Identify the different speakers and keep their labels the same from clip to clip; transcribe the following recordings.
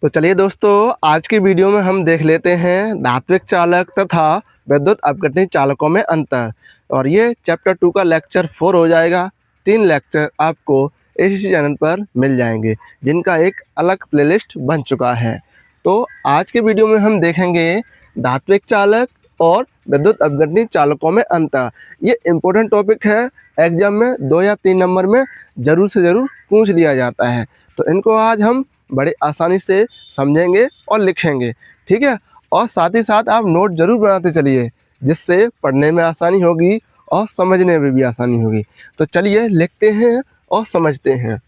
Speaker 1: तो चलिए दोस्तों, आज की वीडियो में हम देख लेते हैं धात्विक चालक तथा विद्युत अपघटनी चालकों में अंतर। और ये चैप्टर 2 का लेक्चर 4 हो जाएगा। 3 लेक्चर आपको इसी चैनल पर मिल जाएंगे, जिनका एक अलग प्लेलिस्ट बन चुका है। तो आज के वीडियो में हम देखेंगे धात्विक चालक और विद्युत अपघटनी चालकों में अंतर। ये इम्पोर्टेंट टॉपिक है, एग्जाम में 2 या 3 नंबर में ज़रूर से ज़रूर पूछ लिया जाता है। तो इनको आज हम बड़े आसानी से समझेंगे और लिखेंगे, ठीक है। और साथ ही साथ आप नोट ज़रूर बनाते चलिए, जिससे पढ़ने में आसानी होगी और समझने में भी आसानी होगी। तो चलिए लिखते हैं और समझते हैं।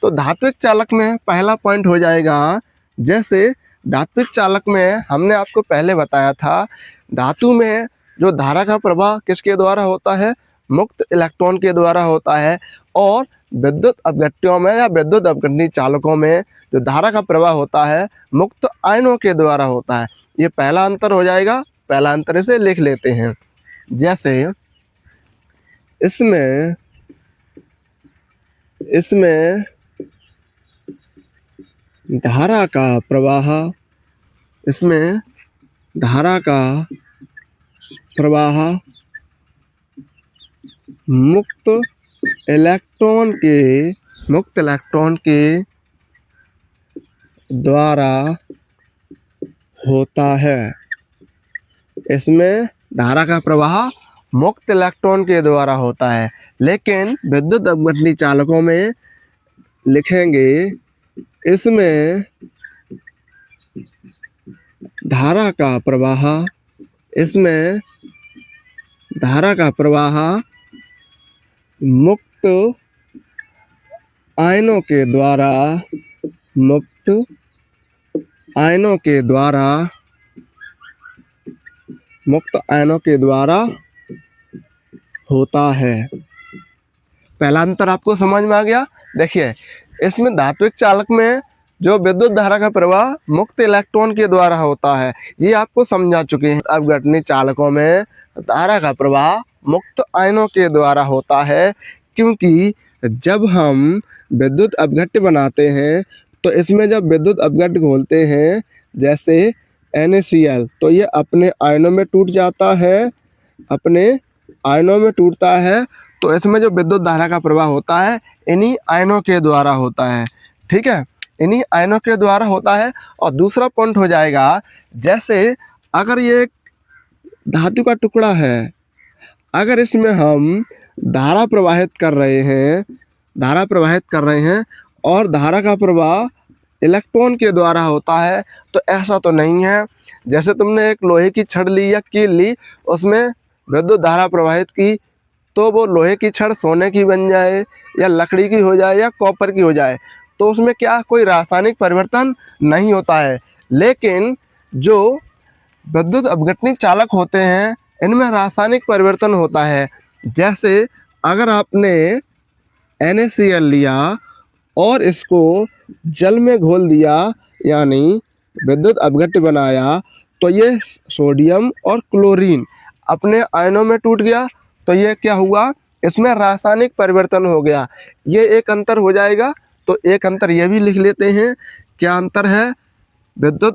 Speaker 1: तो धात्विक चालक में पहला पॉइंट हो जाएगा, जैसे धात्विक चालक में हमने आपको पहले बताया था, धातु में जो धारा का प्रवाह किसके द्वारा होता है, मुक्त इलेक्ट्रॉन के द्वारा होता है। और विद्युत अपघट्यों में या विद्युत अपघटनी चालकों में जो धारा का प्रवाह होता है, मुक्त आयनों के द्वारा होता है। ये पहला अंतर हो जाएगा। पहला अंतर इसे लिख लेते हैं, जैसे इसमें धारा का प्रवाह, इसमें धारा का प्रवाह मुक्त इलेक्ट्रॉन के द्वारा होता है। इसमें धारा का प्रवाह मुक्त इलेक्ट्रॉन के द्वारा होता है। लेकिन विद्युत अपघटनी चालकों में लिखेंगे, इसमें धारा का प्रवाह मुक्त आयनों के द्वारा होता है। पहला अंतर आपको समझ में आ गया। देखिए, इसमें धात्विक चालक में जो विद्युत धारा का प्रवाह मुक्त इलेक्ट्रॉन के द्वारा होता है, ये आपको समझा चुके हैं। अपघटनी चालकों में धारा का प्रवाह मुक्त आयनों के द्वारा होता है, क्योंकि जब हम विद्युत अपघट्य बनाते हैं तो इसमें जब विद्युत अपघट्य घोलते हैं, जैसे NaCl, तो ये अपने आयनों में टूट जाता है, तो इसमें जो विद्युत धारा का प्रवाह होता है, इन्हीं आयनों के द्वारा होता है, ठीक है। इन्हीं आयनों के द्वारा होता है। और दूसरा पॉइंट हो जाएगा, जैसे अगर ये एक धातु का टुकड़ा है, अगर इसमें हम धारा प्रवाहित कर रहे हैं और धारा का प्रवाह इलेक्ट्रॉन के द्वारा होता है, तो ऐसा तो नहीं है। जैसे तुमने एक लोहे की छड़ ली या कील ली, उसमें विद्युत धारा प्रवाहित की, तो वो लोहे की छड़ सोने की बन जाए या लकड़ी की हो जाए या कॉपर की हो जाए, तो उसमें क्या कोई रासायनिक परिवर्तन नहीं होता है। लेकिन जो विद्युत अपघटनी चालक होते हैं, इनमें रासायनिक परिवर्तन होता है। जैसे अगर आपने NaCl लिया और इसको जल में घोल दिया, यानी विद्युत अपघट्य बनाया, तो ये सोडियम और क्लोरीन अपने आयनों में टूट गया, तो ये क्या हुआ, इसमें रासायनिक परिवर्तन हो गया। ये एक अंतर हो जाएगा। तो एक अंतर ये भी लिख लेते हैं। क्या अंतर है? विद्युत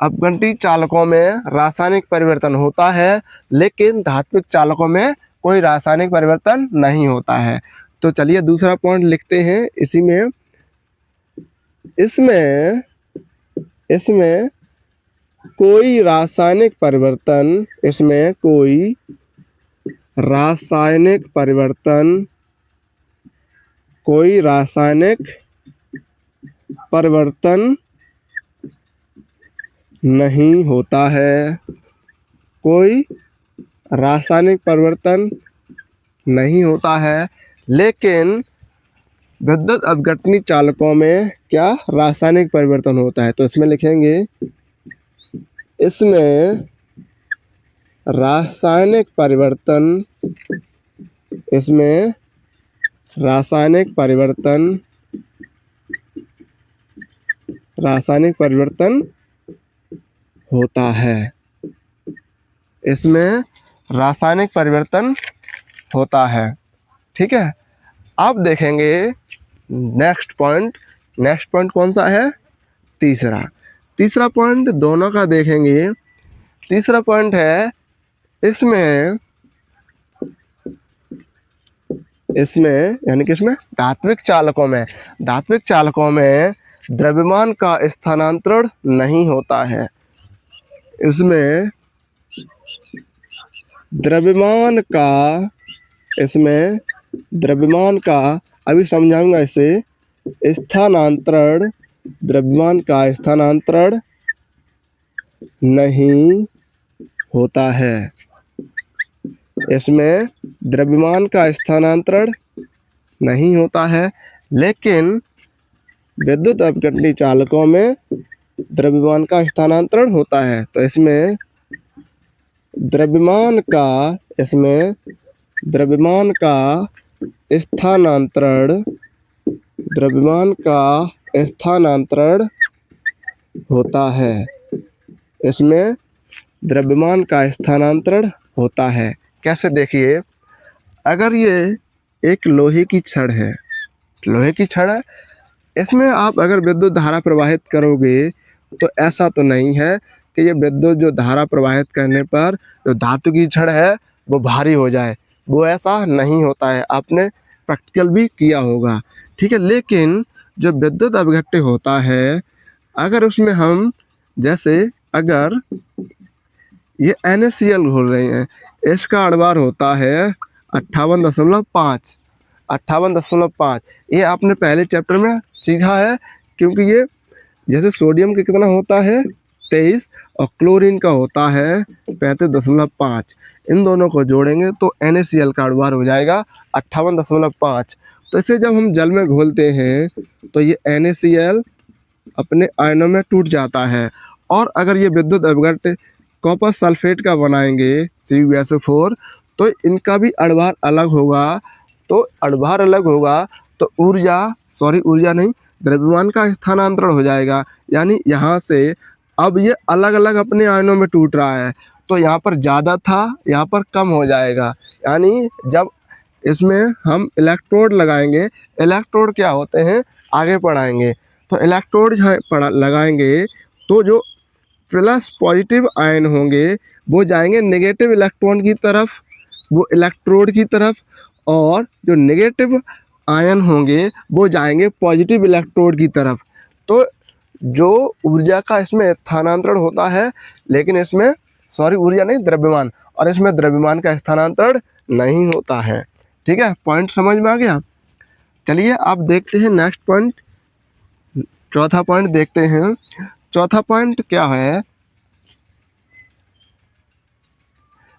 Speaker 1: अपघटनी चालकों में रासायनिक परिवर्तन होता है, लेकिन धात्विक चालकों में कोई रासायनिक परिवर्तन नहीं होता है। तो चलिए दूसरा पॉइंट लिखते हैं इसी में। इसमें कोई रासायनिक परिवर्तन नहीं होता है। कोई रासायनिक परिवर्तन नहीं होता है। लेकिन विद्युत अपघटनी चालकों में क्या रासायनिक परिवर्तन होता है। तो इसमें लिखेंगे, इसमें रासायनिक परिवर्तन होता है। इसमें रासायनिक परिवर्तन होता है, ठीक है। अब देखेंगे नेक्स्ट पॉइंट कौन सा है? तीसरा। तीसरा पॉइंट दोनों का देखेंगे। तीसरा पॉइंट है इसमें यानी कि इसमें धात्विक चालकों में द्रव्यमान का स्थानांतरण नहीं होता है। इसमें द्रव्यमान का अभी समझाऊंगा इसे। द्रव्यमान का स्थानांतरण नहीं होता है। इसमें द्रव्यमान का स्थानांतरण नहीं होता है, लेकिन विद्युत अपघटनी चालकों में द्रव्यमान का स्थानांतरण होता है। तो इसमें द्रव्यमान का स्थानांतरण होता है। इसमें द्रव्यमान का स्थानांतरण होता है। कैसे देखिए, अगर ये एक लोहे की छड़ है, इसमें आप अगर विद्युत धारा प्रवाहित करोगे तो ऐसा तो नहीं है कि ये विद्युत जो धारा प्रवाहित करने पर जो धातु की छड़ है वो भारी हो जाए, वो ऐसा नहीं होता है। आपने प्रैक्टिकल भी किया होगा, ठीक है। लेकिन जो विद्युत अपघट्य होता है, अगर उसमें हम जैसे अगर ये NaCl घोल रहे हैं, इसका अणुभार होता है 58.5। ये आपने पहले चैप्टर में सीखा है, क्योंकि ये जैसे सोडियम का कितना होता है 23 और क्लोरीन का होता है 35.5। इन दोनों को जोड़ेंगे तो NaCl का अणुभार हो जाएगा 58.5। तो इसे जब हम जल में घोलते हैं तो ये NaCl अपने आयनों में टूट जाता है। और अगर ये विद्युत अपघट्य कॉपर सल्फेट का बनाएंगे CuSO4, तो इनका भी अणुभार अलग होगा। तो द्रव्यमान का स्थानांतरण हो जाएगा। यानी यहाँ से अब ये अलग अलग अपने आयनों में टूट रहा है, तो यहाँ पर ज़्यादा था, यहाँ पर कम हो जाएगा। यानी जब इसमें हम इलेक्ट्रोड लगाएंगे, इलेक्ट्रोड क्या होते हैं आगे पढ़ाएंगे। तो इलेक्ट्रोड लगाएंगे तो जो प्लस पॉजिटिव आयन होंगे वो जाएंगे नेगेटिव इलेक्ट्रॉन की तरफ, वो इलेक्ट्रोड की तरफ, और जो नेगेटिव आयन होंगे वो जाएंगे पॉजिटिव इलेक्ट्रोड की तरफ। तो जो ऊर्जा का इसमें स्थानांतरण होता है, लेकिन इसमें द्रव्यमान, और इसमें द्रव्यमान का स्थानांतरण नहीं होता है। ठीक है, पॉइंट समझ में आ गया। चलिए आप देखते हैं नेक्स्ट पॉइंट, चौथा पॉइंट देखते हैं। चौथा पॉइंट क्या है,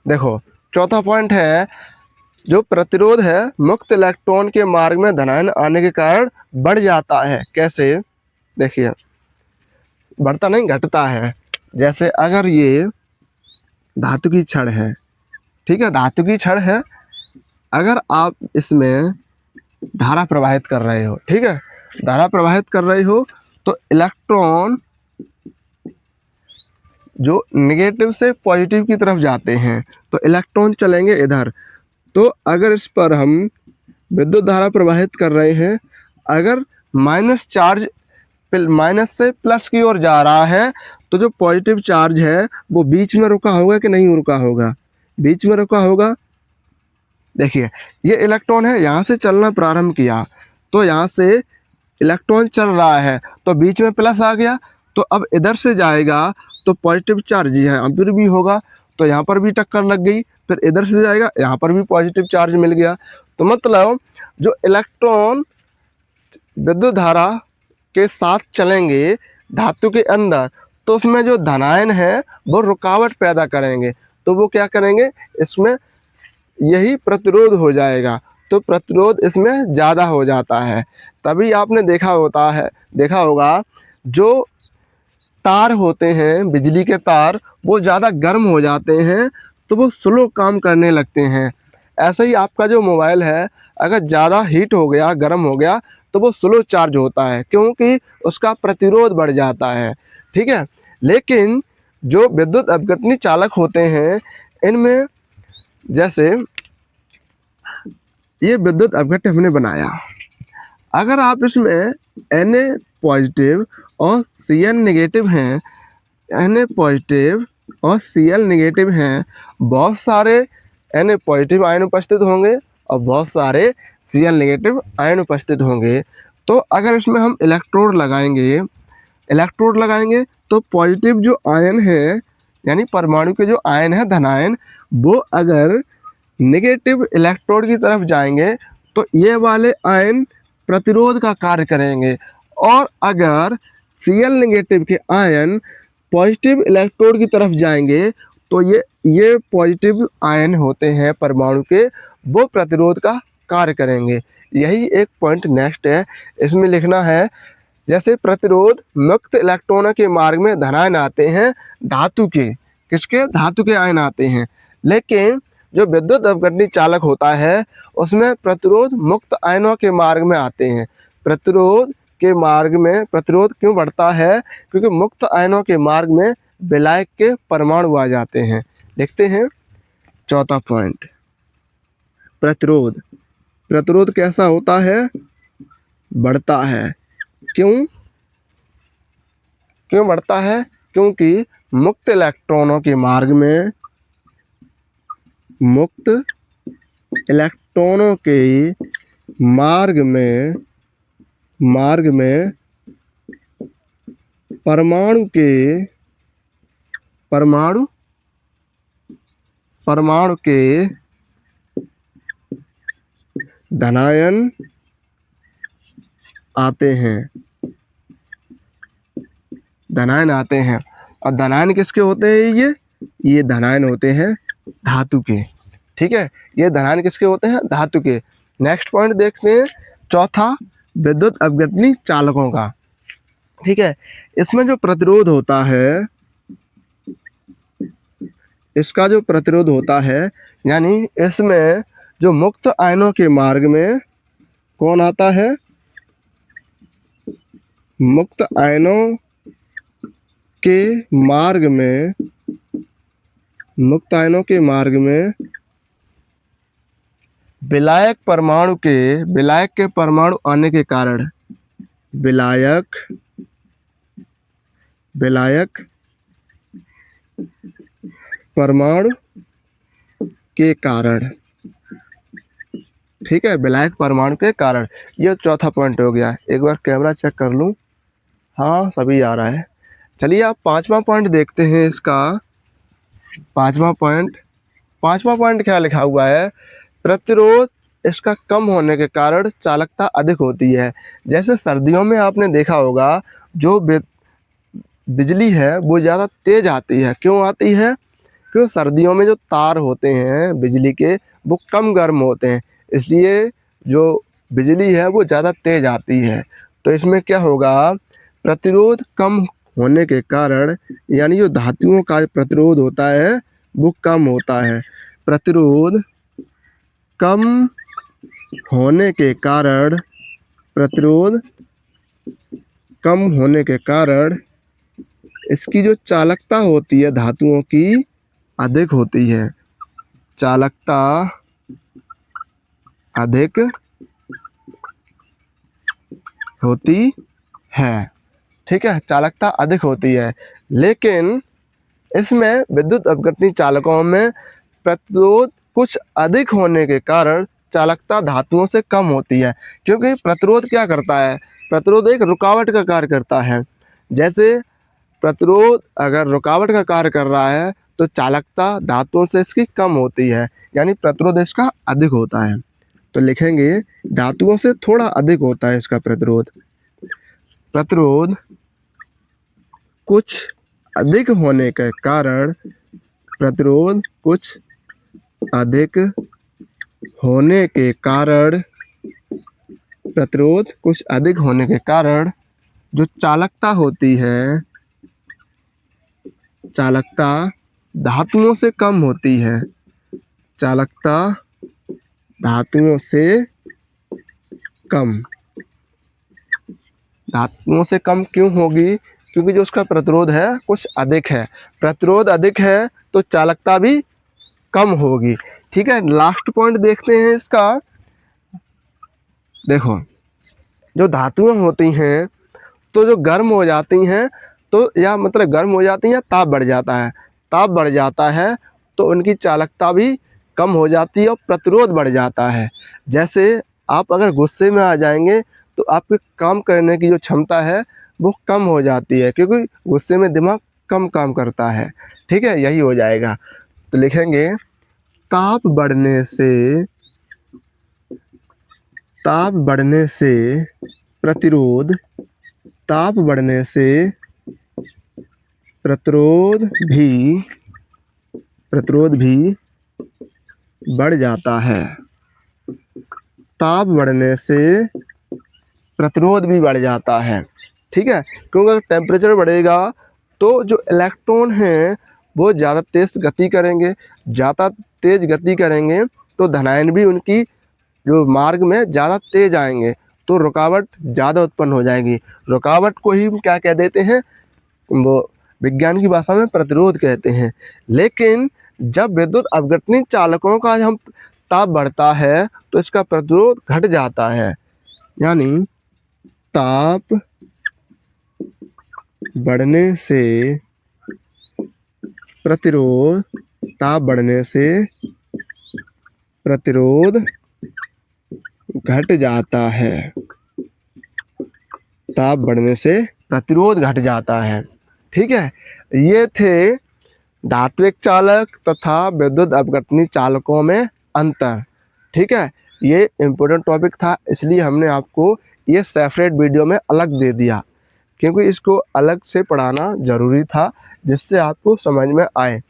Speaker 1: देखो चौथा पॉइंट है जो प्रतिरोध है मुक्त इलेक्ट्रॉन के मार्ग में धनायन आने के कारण बढ़ जाता है। कैसे देखिए, बढ़ता नहीं घटता है। जैसे अगर ये धातु की छड़ है, ठीक है, धातु की छड़ है, अगर आप इसमें धारा प्रवाहित कर रहे हो, ठीक है, धारा प्रवाहित कर रहे हो, तो इलेक्ट्रॉन जो नेगेटिव से पॉजिटिव की तरफ जाते हैं, तो इलेक्ट्रॉन चलेंगे इधर। तो अगर इस पर हम विद्युत धारा प्रवाहित कर रहे हैं, अगर माइनस चार्ज माइनस से प्लस की ओर जा रहा है, तो जो पॉजिटिव चार्ज है वो बीच में रुका होगा कि नहीं रुका होगा, बीच में रुका होगा। देखिए ये इलेक्ट्रॉन है, यहाँ से चलना प्रारंभ किया, तो यहाँ से इलेक्ट्रॉन चल रहा है, तो बीच में प्लस आ गया, तो अब इधर से जाएगा तो पॉजिटिव चार्ज है, अब फिर भी होगा, तो यहाँ पर भी टक्कर लग गई, फिर इधर से जाएगा, यहाँ पर भी पॉजिटिव चार्ज मिल गया। तो मतलब जो इलेक्ट्रॉन विद्युत धारा के साथ चलेंगे धातु के अंदर, तो उसमें जो धनायन है वो रुकावट पैदा करेंगे, तो वो क्या करेंगे, इसमें यही प्रतिरोध हो जाएगा, तो प्रतिरोध इसमें ज़्यादा हो जाता है। तभी आपने देखा होगा जो तार होते हैं, बिजली के तार, वो ज़्यादा गर्म हो जाते हैं तो वो स्लो काम करने लगते हैं। ऐसे ही आपका जो मोबाइल है, अगर ज़्यादा हीट हो गया, गर्म हो गया, तो वो स्लो चार्ज होता है, क्योंकि उसका प्रतिरोध बढ़ जाता है। ठीक है, लेकिन जो विद्युत अपघटनी चालक होते हैं, इनमें जैसे ये विद्युत अपघट्य हमने बनाया, अगर आप इसमें Na पॉजिटिव और Cl नेगेटिव हैं, Na पॉजिटिव और Cl नेगेटिव हैं, बहुत सारे Na पॉजिटिव आयन उपस्थित होंगे और बहुत सारे Cl नेगेटिव आयन उपस्थित होंगे। तो अगर इसमें हम इलेक्ट्रोड लगाएंगे तो पॉजिटिव जो आयन है यानी परमाणु के जो आयन है धनायन, वो अगर नेगेटिव इलेक्ट्रोड की तरफ जाएंगे तो ये वाले आयन प्रतिरोध का कार्य करेंगे, और अगर Cl नेगेटिव के आयन पॉजिटिव इलेक्ट्रोड की तरफ जाएंगे तो ये पॉजिटिव आयन होते हैं परमाणु के, वो प्रतिरोध का कार्य करेंगे। यही एक पॉइंट नेक्स्ट है, इसमें लिखना है जैसे प्रतिरोध मुक्त इलेक्ट्रॉनों के मार्ग में धनायन आते हैं धातु के, किसके? धातु के आयन आते हैं, लेकिन जो विद्युत अपघटनी चालक होता है उसमें प्रतिरोध मुक्त आयनों के मार्ग में आते हैं। प्रतिरोध के मार्ग में प्रतिरोध क्यों बढ़ता है? क्योंकि मुक्त आयनों के मार्ग में विलायक के परमाणु आ जाते हैं। लिखते हैं चौथा पॉइंट, प्रतिरोध कैसा होता है? बढ़ता है। क्यों बढ़ता है? क्योंकि मुक्त इलेक्ट्रॉनों के मार्ग में परमाणु के धनायन आते हैं। और धनायन किसके होते हैं? ये धनायन होते हैं धातु के। ठीक है, ये धनायन किसके होते हैं? धातु के। नेक्स्ट पॉइंट देखते हैं चौथा, विद्युत अपघटनी चालकों का। ठीक है, इसमें जो प्रतिरोध होता है, इसका जो प्रतिरोध होता है यानी इसमें जो मुक्त आयनों के मार्ग में कौन आता है? मुक्त आयनों के मार्ग में विलायक के परमाणु आने के कारण, विलायक परमाणु के कारण। ठीक है, विलायक परमाणु के कारण। ये चौथा पॉइंट हो गया। एक बार कैमरा चेक कर लूँ, हाँ सभी आ रहा है। चलिए आप पांचवा पॉइंट देखते हैं इसका। पांचवा पॉइंट क्या लिखा हुआ है? प्रतिरोध इसका कम होने के कारण चालकता अधिक होती है। जैसे सर्दियों में आपने देखा होगा जो बिजली है वो ज़्यादा तेज आती है। क्यों आती है? क्योंकि सर्दियों में जो तार होते हैं बिजली के वो कम गर्म होते हैं, इसलिए जो बिजली है वो ज़्यादा तेज आती है। तो इसमें क्या होगा? प्रतिरोध कम होने के कारण यानी जो धातुओं का प्रतिरोध होता है वो कम होता है। प्रतिरोध कम होने के कारण इसकी जो चालकता होती है धातुओं की अधिक होती है। चालकता अधिक होती है। ठीक है, चालकता अधिक होती है। लेकिन इसमें विद्युत अपघटनी चालकों में प्रतिरोध कुछ अधिक होने के कारण चालकता धातुओं से कम होती है। क्योंकि प्रतिरोध क्या करता है? प्रतिरोध एक रुकावट का कार्य करता है। जैसे प्रतिरोध अगर रुकावट का कार्य कर रहा है तो चालकता धातुओं से इसकी कम होती है, यानी प्रतिरोध इसका अधिक होता है। तो लिखेंगे धातुओं से थोड़ा अधिक होता है इसका प्रतिरोध। प्रतिरोध कुछ अधिक होने के कारण जो चालकता होती है, चालकता धातुओं से कम होती है। चालकता धातुओं से कम क्यों होगी? क्योंकि जो उसका प्रतिरोध है कुछ अधिक है। प्रतिरोध अधिक है तो चालकता भी कम होगी। ठीक है, लास्ट पॉइंट देखते हैं इसका। देखो, जो धातुएं होती हैं तो जो गर्म हो जाती हैं तो या मतलब गर्म हो जाती हैं या ताप बढ़ जाता है, ताप बढ़ जाता है तो उनकी चालकता भी कम हो जाती है और प्रतिरोध बढ़ जाता है। जैसे आप अगर गुस्से में आ जाएंगे तो आपके काम करने की जो क्षमता है वो कम हो जाती है, क्योंकि गुस्से में दिमाग कम काम करता है। ठीक है, यही हो जाएगा। तो लिखेंगे ताप बढ़ने से प्रतिरोध, ताप बढ़ने से प्रतिरोध भी बढ़ जाता है। ताप बढ़ने से प्रतिरोध भी बढ़ जाता है। ठीक है, क्योंकि अगर टेम्परेचर बढ़ेगा तो जो इलेक्ट्रॉन हैं वो ज़्यादा तेज़ गति करेंगे, ज़्यादा तेज़ गति करेंगे तो धनायन भी उनकी जो मार्ग में ज़्यादा तेज़ आएंगे, तो रुकावट ज़्यादा उत्पन्न हो जाएगी। रुकावट को ही हम क्या कह देते हैं, वो विज्ञान की भाषा में प्रतिरोध कहते हैं। लेकिन जब विद्युत अपघटनी चालकों का हम ताप बढ़ता है तो इसका प्रतिरोध घट जाता है, यानी ताप बढ़ने से प्रतिरोध, ताप बढ़ने से प्रतिरोध घट जाता है, ताप बढ़ने से प्रतिरोध घट जाता है। ठीक है, ये थे धात्विक चालक तथा विद्युत अपघटनी चालकों में अंतर। ठीक है, ये इम्पोर्टेंट टॉपिक था, इसलिए हमने आपको ये सेपरेट वीडियो में अलग दे दिया, क्योंकि इसको अलग से पढ़ाना ज़रूरी था जिससे आपको समझ में आए।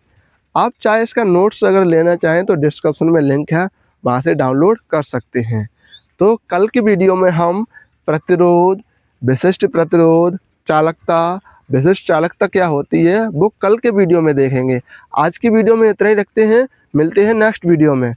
Speaker 1: आप चाहे इसका नोट्स अगर लेना चाहें तो डिस्क्रिप्शन में लिंक है, वहाँ से डाउनलोड कर सकते हैं। तो कल की वीडियो में हम प्रतिरोध, विशिष्ट प्रतिरोध, चालकता, विशिष्ट चालकता क्या होती है वो कल के वीडियो में देखेंगे। आज की वीडियो में इतना ही रखते हैं, मिलते हैं नेक्स्ट वीडियो में।